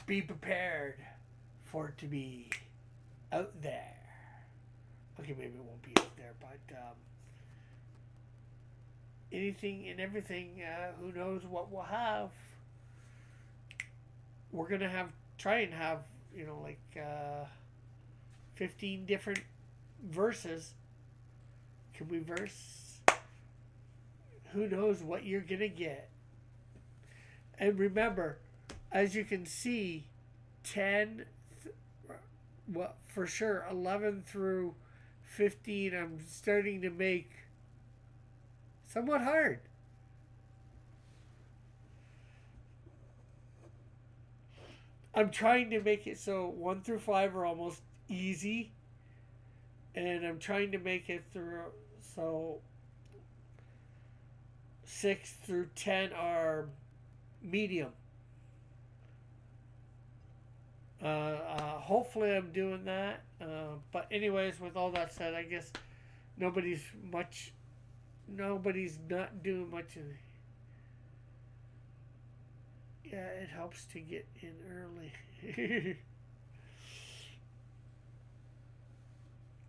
be prepared for it to be out there. Okay, maybe it won't be out there, but anything and everything, who knows what we'll have. We're going to try and have, 15 different verses. Can we verse? Who knows what you're going to get. And remember, as you can see, 10, well, for sure, 11 through 15, I'm starting to make somewhat hard. I'm trying to make it so 1 through 5 are almost easy. And I'm trying to make it through so 6 through 10 are medium. Hopefully I'm doing that. But anyways, with all that said, I guess nobody's not doing much of it. Yeah, it helps to get in early.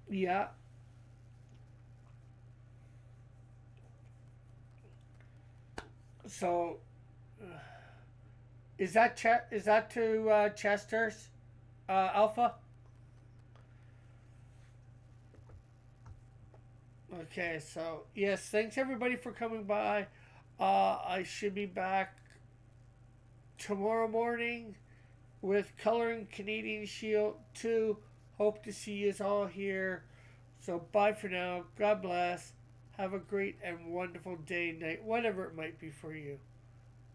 Yeah. So, is that to Chester's Alpha? Okay, so yes, thanks everybody for coming by. I should be back tomorrow morning with Coloring Canadian Shield 2. Hope to see you all here. So bye for now. God bless. Have a great and wonderful day, night, whatever it might be for you.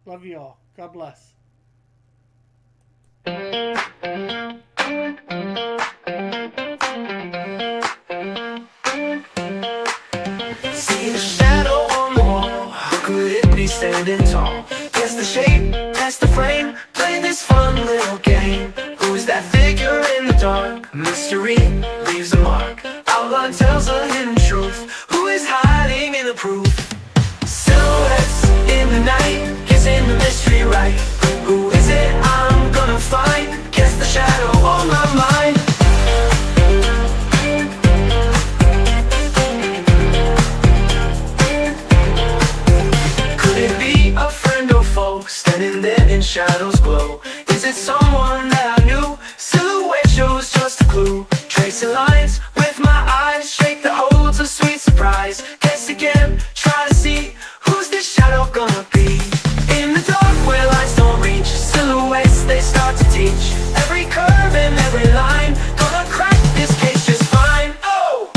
Love you all. God bless. See the shadow on the wall. How could it be standing tall? Guess the shape, that's the frame. Play this fun little game. Who's that figure in the dark? Mystery leaves a mark. Outline tells a hidden truth. Who is hiding in the proof? Silhouettes in the night, guessing the mystery right. Who is it I'm gonna find? Guess the shadow on my mind. Could it be a friend or foe standing there in shadows glow? Is it someone that I knew? Silhouette shows just a clue. Tracing lines with my eyes, shake that holds a sweet surprise. Guess again, try to see who's this shadow gonna be. In the dark where lights don't reach, silhouettes they start to teach. Every curve and every line, gonna crack this case just fine. Oh!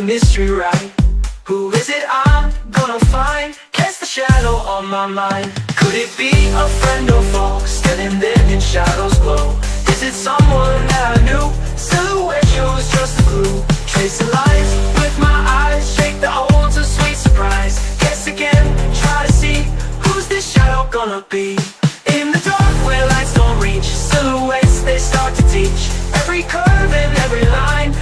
mystery right. Who is it I'm gonna find? Cast the shadow on my mind. Could it be a friend or foe, standing there in shadows glow? Is it someone that I knew? Silhouette shows just a clue. Tracing lines with my eyes, shake the holds of sweet surprise. Guess again, try to see who's this shadow gonna be. In the dark where lights don't reach, silhouettes they start to teach. Every curve and every line